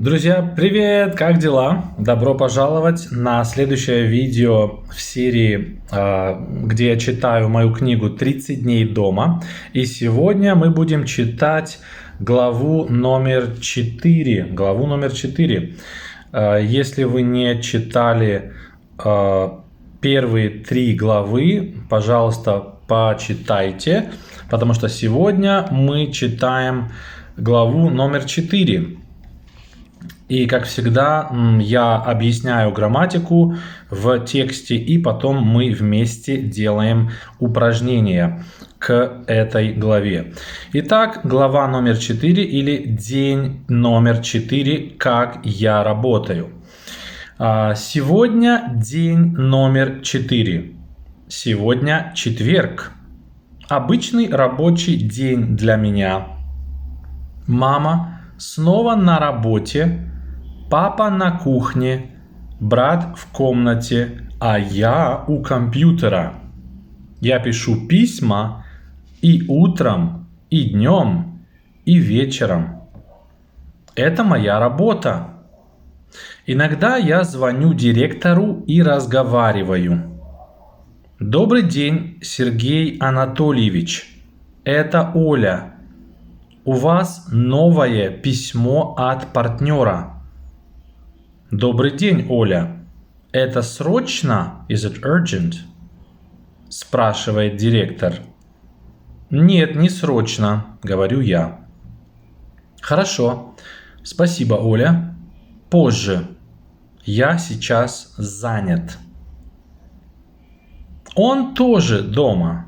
Друзья, привет! Как дела? Добро пожаловать на следующее видео в серии, где я читаю мою книгу «30 дней дома». И сегодня мы будем читать главу номер 4. Если вы не читали первые 3 главы, пожалуйста, почитайте, потому что сегодня мы читаем главу номер 4. И, как всегда, я объясняю грамматику в тексте, и потом мы вместе делаем упражнения к этой главе. Итак, глава номер 4 или день номер 4, как я работаю. Сегодня день номер 4. Сегодня четверг. Обычный рабочий день для меня. Мама снова на работе. Папа на кухне, брат в комнате, а я у компьютера. Я пишу письма и утром, и днем, и вечером. Это моя работа. Иногда я звоню директору и разговариваю. Добрый день, Сергей Анатольевич. Это Оля. У вас новое письмо от партнера. Добрый день, Оля. Это срочно? Is it urgent? Спрашивает директор. Нет, не срочно, говорю я. Хорошо. Спасибо, Оля. Позже. Я сейчас занят. Он тоже дома,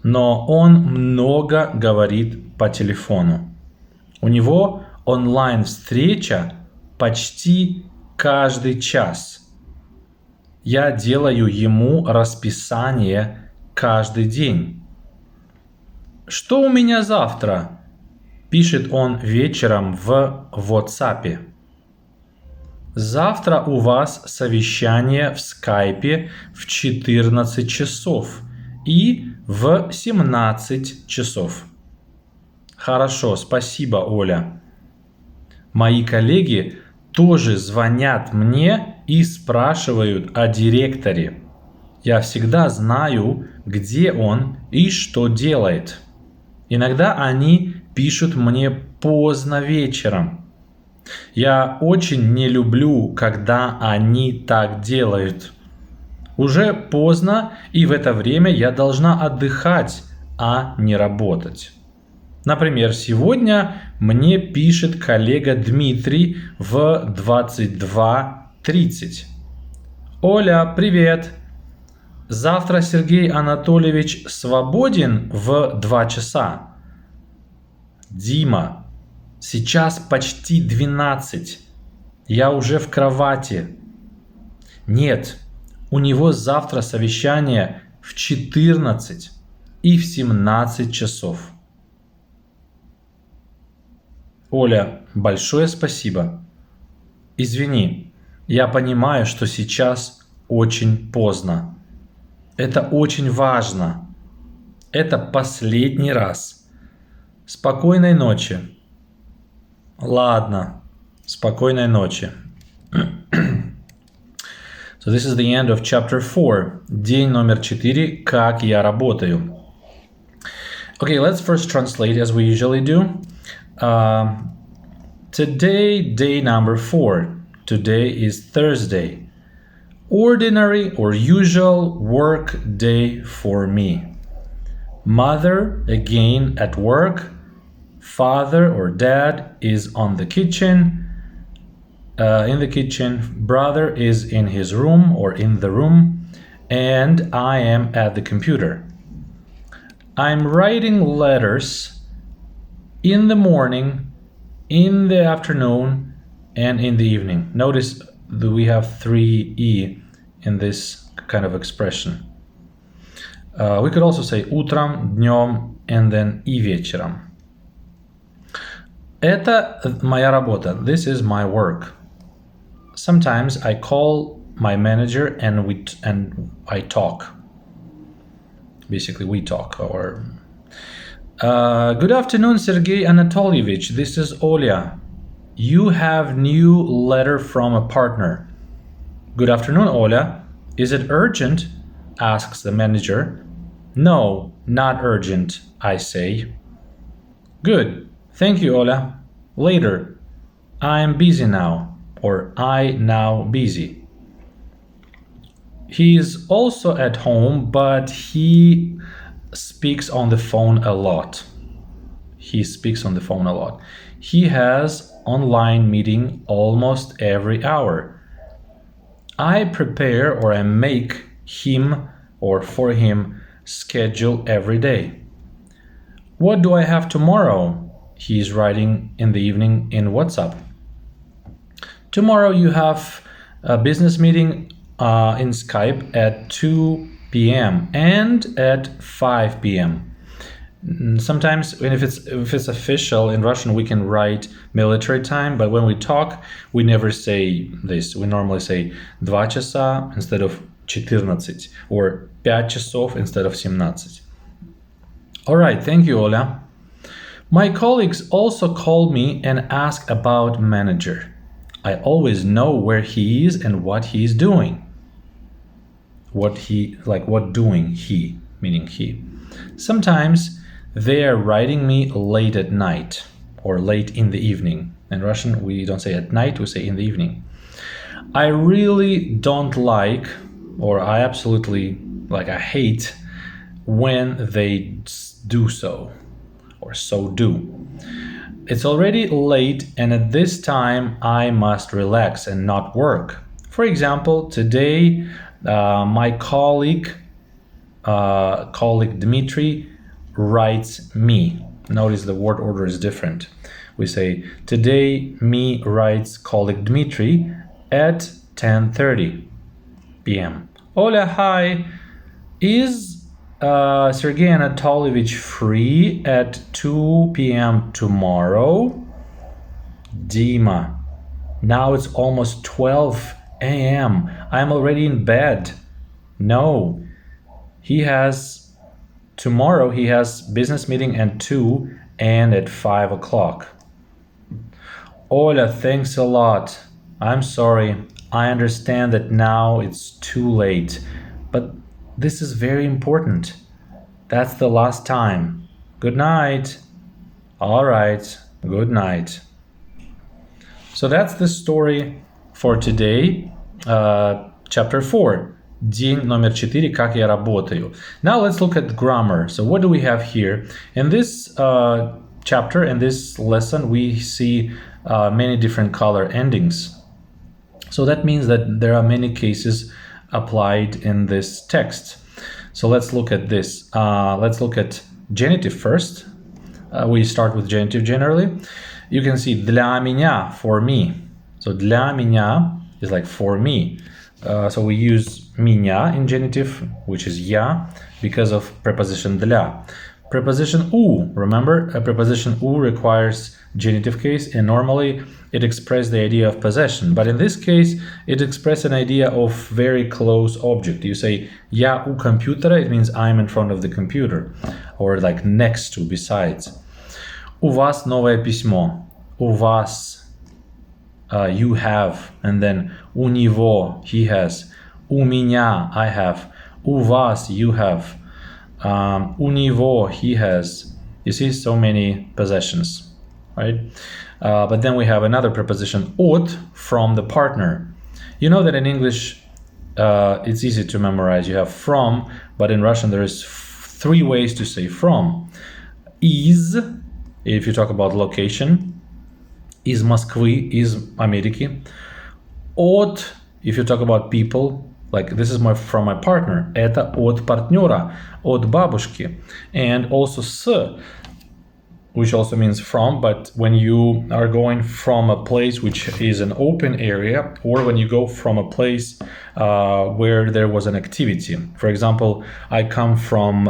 но он много говорит по телефону. У него онлайн-встреча почти каждый час. Я делаю ему расписание каждый день. Что у меня завтра? Пишет он вечером в WhatsApp. Завтра у вас совещание в скайпе в 14 часов и в 17 часов. Хорошо, спасибо, Оля. Мои коллеги тоже звонят мне и спрашивают о директоре. Я всегда знаю, где он и что делает. Иногда они пишут мне поздно вечером. Я очень не люблю, когда они так делают. Уже поздно, и в это время я должна отдыхать, а не работать. Например, сегодня мне пишет коллега Дмитрий в 22:30. Оля, привет! Завтра Сергей Анатольевич свободен в 2 часа? Дима, сейчас почти 12. Я уже в кровати. Нет, у него завтра совещание в 14 и в 17 часов. Оля, большое спасибо. Извини, я понимаю, что сейчас очень поздно. Это очень важно. Это последний раз. Спокойной ночи. Ладно, спокойной ночи. So this is the end of chapter 4. День номер 4. Как я работаю. Okay, let's first translate as we usually do. Today, day number 4. Today is Thursday. Ordinary or usual work day for me. Mother again at work. Father or dad is on the kitchen. In the kitchen. Brother is in his room or in the room. And I am at the computer. I'm writing letters in the morning, in the afternoon, and in the evening. Notice that we have 3 E in this kind of expression. We could also say утром, днем, and then и вечером. Это моя работа. This is my work. Sometimes I call my manager and I talk. Basically, we talk. Good afternoon, Sergey Anatольевич. This is Olia. You have new letter from a partner. Good afternoon, Oля. Is it urgent? Asks the manager. No, not urgent, I say. Good. Thank you, Ola. Later. I'm busy now. Or I now busy. He is also at home, but he speaks on the phone a lot. He speaks on the phone a lot. He has online meeting almost every hour. I prepare or I make him or for him schedule every day. What do I have tomorrow? He is writing in the evening in WhatsApp. Tomorrow you have a business meeting in Skype at 2 p.m. and at 5 p.m. Sometimes if it's official in Russian, we can write military time, but when we talk, we never say this. We normally say 2 часа instead of 14 or 5 часов instead of 17. All right, thank you, Ola. My colleagues also call me and ask about manager. I always know where he is and what he is doing. What doing he, meaning he. Sometimes they are writing me late at night or late in the evening. In Russian, we don't say at night, we say in the evening. I really don't like, or I absolutely I hate when they do so, or so do. It's already late, and at this time I must relax and not work. For example, today my colleague Dmitry writes me. Notice the word order is different. We say today me writes colleague Dmitry at 10:30 p.m. Ola, hi. Is Sergey Anatolyevich free at 2 p.m. tomorrow? Dima, now it's almost 12 a.m. I'm already in bed. No, tomorrow he has business meeting at 2 and at 5 o'clock. Ola, thanks a lot. I'm sorry. I understand that now it's too late, but this is very important. That's the last time. Good night. All right. Good night. So that's the story for today. Chapter 4. День номер 4. Как я работаю. Now let's look at grammar. So what do we have here? In this chapter, in this lesson, we see many different color endings. So that means that there are many cases applied in this text. So let's look at this. Let's look at genitive first. We start with genitive generally. You can see для меня, for me. So для меня is like for me. So we use меня in genitive, which is я, because of preposition для. Preposition у, remember, a preposition у requires genitive case, and normally it expresses the idea of possession. But in this case, it expresses an idea of very close object. You say я у компьютера, it means I'm in front of the computer, or like next to, besides. У вас новое письмо. У вас, you have, and then у него, he has. У меня, I have. У вас, you have. У него, he has. You see, so many possessions, right? But then we have another preposition, от, from the partner. You know that in English, it's easy to memorize. You have from, but in Russian there is 3 ways to say from. Из, if you talk about location. Из Москвы, из Америки. От, if you talk about people, like this is from my partner. Это от партнера, от бабушки. And also с, which also means from, but when you are going from a place which is an open area, or when you go from a place where there was an activity. For example, I come from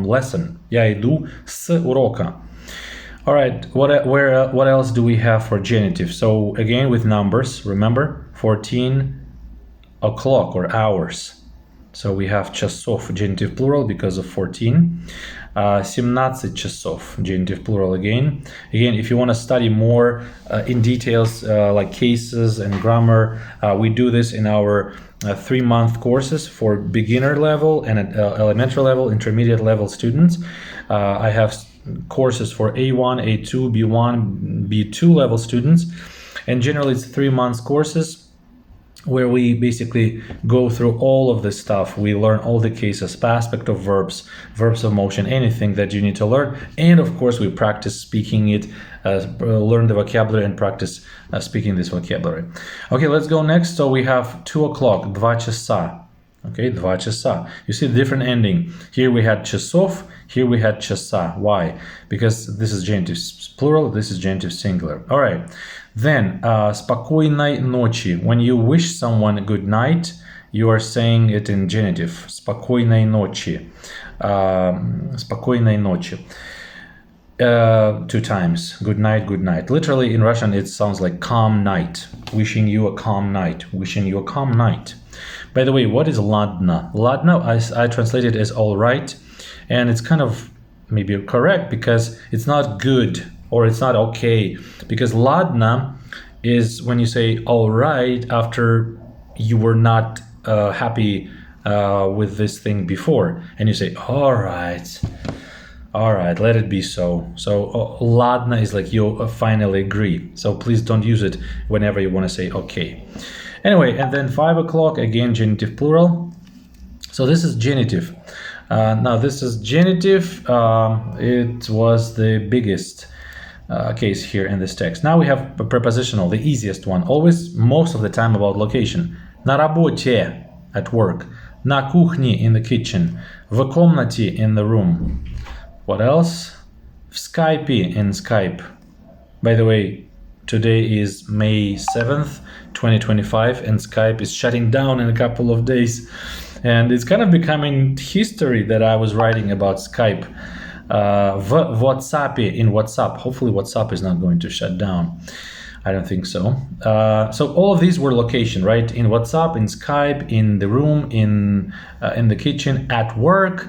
lesson. Я иду с урока. All right, what else do we have for genitive? So again with numbers, remember 14 o'clock or hours. So we have часов, genitive plural because of 14. 17 часов, genitive plural again. Again, if you want to study more in details like cases and grammar, we do this in our 3-month courses for beginner level and elementary level, intermediate level students. I have courses for A1, A2, B1, B2 level students, and generally it's 3 months courses where we basically go through all of this stuff. We learn all the cases, aspect of verbs, verbs of motion, anything that you need to learn. And of course, we practice speaking it, learn the vocabulary and practice speaking this vocabulary. Okay, let's go next. So we have 2 o'clock, 2 часа. Okay, 2 часа. You see the different ending. Here we had часов, here we had часа. Why? Because this is genitive plural, this is genitive singular. All right. Then, спокойной ночи. When you wish someone good night, you are saying it in genitive. Спокойной ночи. Спокойной ночи. 2 times. Good night, good night. Literally in Russian, it sounds like calm night. Wishing you a calm night. Wishing you a calm night. By the way, what is ladna? Ladna, I translate it as all right. And it's kind of maybe correct because it's not good or it's not okay. Because ladna is when you say all right after you were not happy with this thing before. And you say, all right, let it be so. So ladna is like you finally agree. So please don't use it whenever you want to say okay. Anyway, and then 5 o'clock, again, genitive plural. So this is genitive. Now this is genitive. It was the biggest case here in this text. Now we have a prepositional, the easiest one, always most of the time about location. На работе, at work. На кухне, in the kitchen. В комнате, in the room. What else? В Skype, in Skype. By the way, today is May 7th, 2025, and Skype is shutting down in a couple of days. And it's kind of becoming history that I was writing about Skype. В WhatsApp, in WhatsApp. Hopefully WhatsApp is not going to shut down. I don't think so. So all of these were location, right? In WhatsApp, in Skype, in the room, in the kitchen, at work.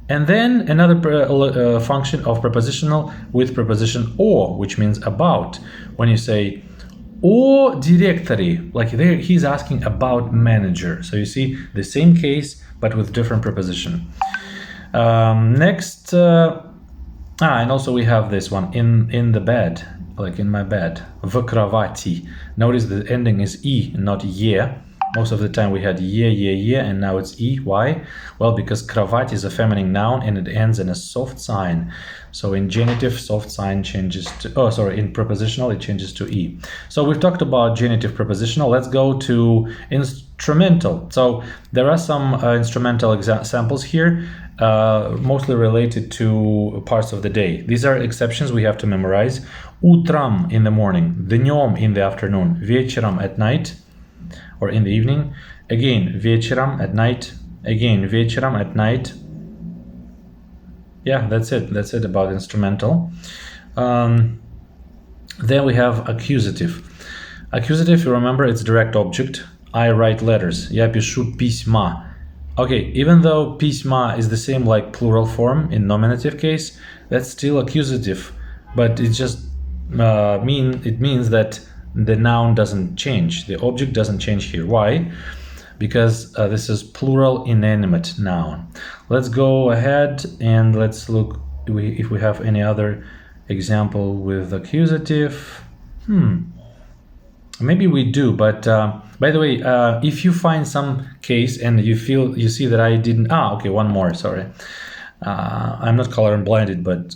And then another function of prepositional with preposition о, which means about. When you say о директоре, like there he's asking about manager. So you see the same case but with different preposition. Next, and also we have this one in the bed, like in my bed. В кровати. Notice the ending is e, not ye. Most of the time we had ye, and now it's e. Why? Well, because кровать is a feminine noun and it ends in a soft sign. So in genitive, soft sign changes to, in prepositional, it changes to e. So we've talked about genitive prepositional. Let's go to instrumental. So there are some instrumental examples here, mostly related to parts of the day. These are exceptions we have to memorize. Утром, in the morning. Днем, in the afternoon. Вечером, at night, or in the evening. Again, вечером, at night. Again, вечером, at night. Yeah, that's it. That's it about instrumental. Then we have accusative. Accusative, you remember, it's direct object. I write letters. Я пишу письма. Okay, even though письма is the same like plural form in nominative case, that's still accusative. But it just means that the noun doesn't change. The object doesn't change here. Why? Because this is plural inanimate noun. Let's go ahead and let's look if we have any other example with accusative. Maybe we do, but by the way, if you find some case and you see that I didn't, okay, one more, sorry. I'm not color and blinded, but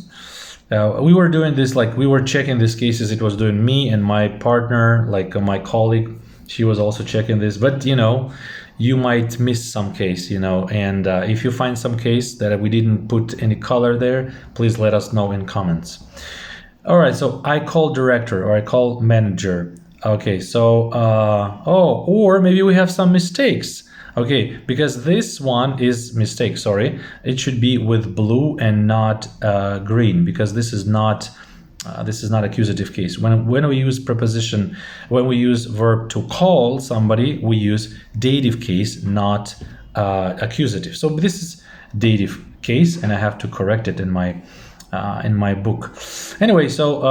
we were doing this, like we were checking these cases. It was doing me and my partner, like my colleague, she was also checking this, but you might miss some case, and if you find some case that we didn't put any color there, please let us know in comments. All right, so I call director or I call manager. Okay, so, or maybe we have some mistakes. Okay, because this one is mistake, sorry. It should be with blue and not green, because this is not accusative case. When we use preposition, when we use verb to call somebody, we use dative case, not accusative. So this is dative case, and I have to correct it in my book. Anyway, so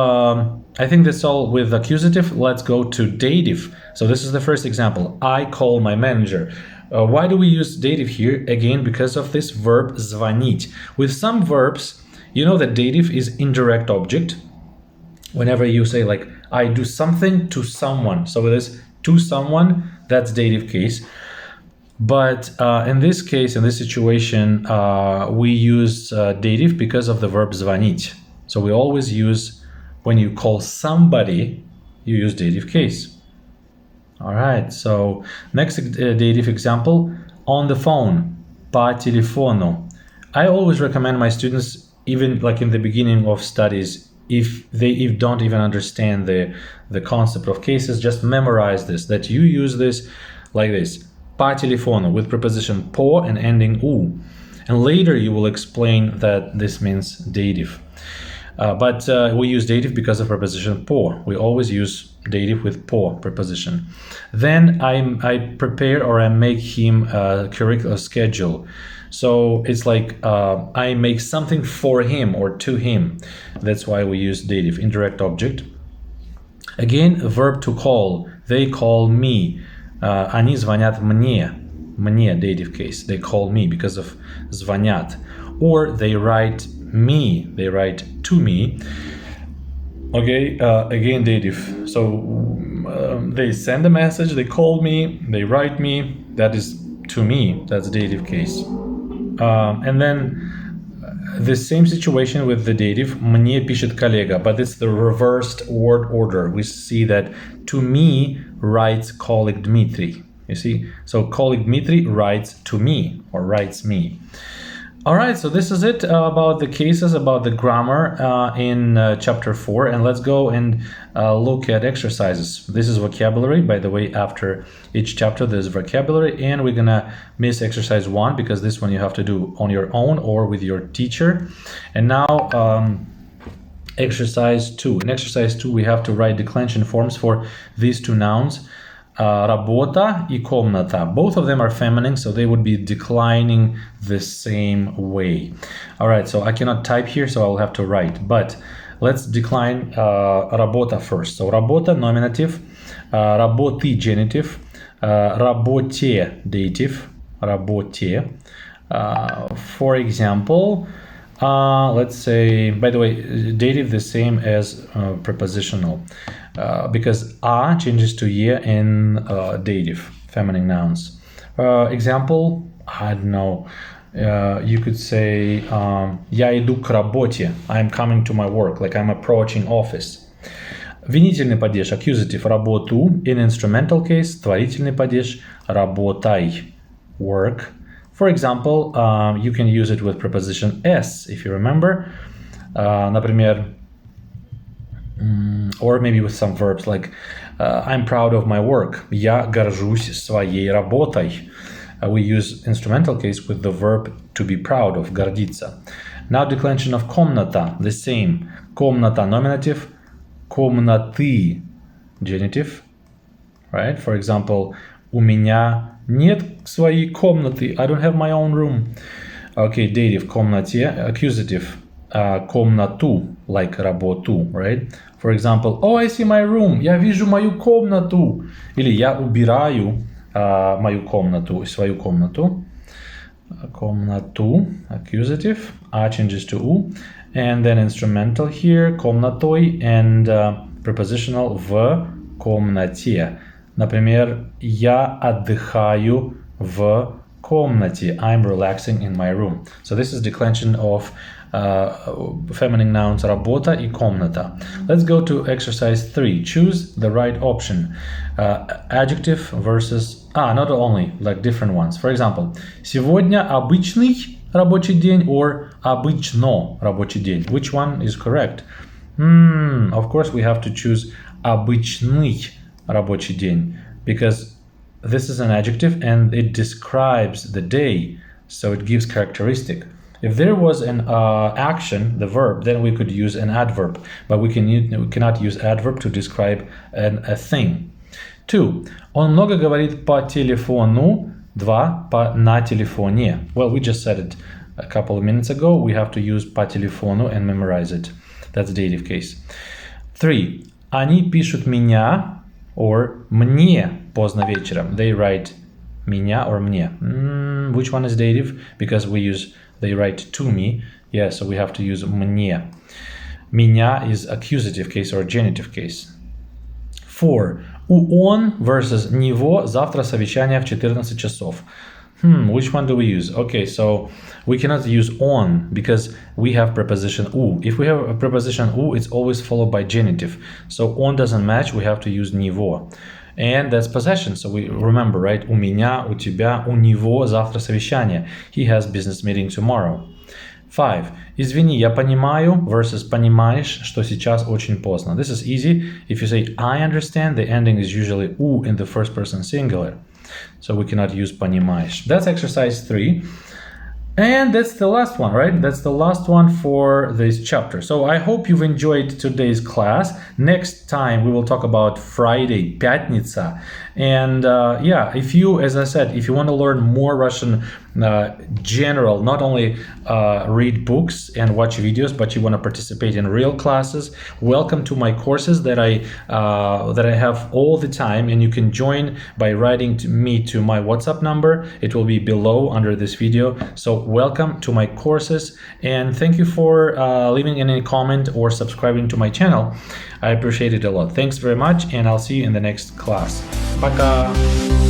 I think that's all with accusative. Let's go to dative. So this is the first example. I call my manager. Why do we use dative here? Again, because of this verb звонить. With some verbs, you know that dative is indirect object. Whenever you say like, I do something to someone. So it is to someone, that's dative case. But in this case, in this situation, we use dative because of the verb звонить. So we always use, when you call somebody, you use dative case. All right, so next dative example, on the phone, по телефону. I always recommend my students, even like in the beginning of studies, if they don't even understand the concept of cases, just memorize this, that you use this like this. По телефону with preposition по and ending u. And later you will explain that this means dative. But we use dative because of preposition по. We always use dative with по preposition. Then I prepare or I make him a curriculum schedule. So it's like I make something for him or to him. That's why we use dative, indirect object. Again, a verb to call. They call me. Они звонят мне. Мне, dative case. They call me because of звонят. Or they write me. They write to me. Okay, again, dative. So they send a message, they call me, they write me. That is to me. That's dative case. And then the same situation with the dative. Мне пишет коллега, but it's the reversed word order. We see that to me writes colleague Dmitry. You see? So colleague Dmitry writes to me or writes me. All right, so this is it about the cases, about the grammar in chapter 4. And let's go and look at exercises. This is vocabulary. By the way, after each chapter, there's vocabulary. And we're going to miss exercise 1 because this one you have to do on your own or with your teacher. And now exercise 2. In exercise 2, we have to write declension forms for these two nouns. Работа и комната. Both of them are feminine, so they would be declining the same way. All right, so I cannot type here, so I'll have to write. But let's decline работа first. So работа, nominative, работы, genitive, работе, dative, работе. For example, let's say, by the way, dative the same as prepositional. Because a changes to ye in dative, feminine nouns. Example, I don't know, you could say я иду к работе, I'm coming to my work, like I'm approaching office. Винительный падеж, accusative, работу. In instrumental case, творительный падеж, работай, work. For example, you can use it with preposition s, if you remember. Например, or maybe with some verbs like I'm proud of my work. Я горжусь своей работой. We use instrumental case with the verb to be proud of, гордиться. Now declension of комната, the same. Комната, nominative. Комнаты, genitive. Right? For example, у меня нет своей комнаты. I don't have my own room. Okay, dative, комнате, accusative. Комнату, like работу, right? For example, oh, I see my room. Я вижу мою комнату. Или я убираю мою комнату, свою комнату. Комнату, accusative. A changes to u. And then instrumental here, комнатой, and prepositional в комнате. Например, я отдыхаю в комнате. I'm relaxing in my room. So this is declension of feminine nouns работа и комната. Let's go to exercise 3. Choose the right option. Adjective versus not only, like different ones. For example, сегодня обычный рабочий день or обычно рабочий день. Which one is correct? Of course we have to choose обычный рабочий день because this is an adjective and it describes the day, so it gives characteristic. If there was an action, the verb, then we could use an adverb, but we cannot use adverb to describe a thing. 2. Он много говорит по телефону. 2. На телефоне. Well, we just said it a couple of minutes ago, we have to use по телефону and memorize it. That's dative case. 3. Они пишут меня or мне поздно вечером. They write меня or мне. Which one is dative? Because they write to me. Yeah, so we have to use мне. Меня is accusative case or genitive case. 4. У он versus него завтра совещание в 14 часов. Which one do we use? Okay, so we cannot use on because we have preposition u. If we have a preposition u, it's always followed by genitive. So on doesn't match, we have to use него. And that's possession. So we remember, right? У меня, у тебя, у него завтра совещание. He has business meeting tomorrow. 5. Извини, я понимаю versus понимаешь, что сейчас очень поздно. This is easy. If you say I understand, the ending is usually u in the first person singular. So we cannot use понимаешь. That's exercise 3. And that's the last one, right? That's the last one for this chapter. So I hope you've enjoyed today's class. Next time we will talk about Friday, пятница. And if you, as I said, if you want to learn more Russian general, not only read books and watch videos, but you want to participate in real classes, welcome to my courses that I have all the time, and you can join by writing to me to my WhatsApp number. It will be below under this video. So welcome to my courses, and thank you for leaving any comment or subscribing to my channel. I appreciate it a lot. Thanks very much, and I'll see you in the next class. Пока!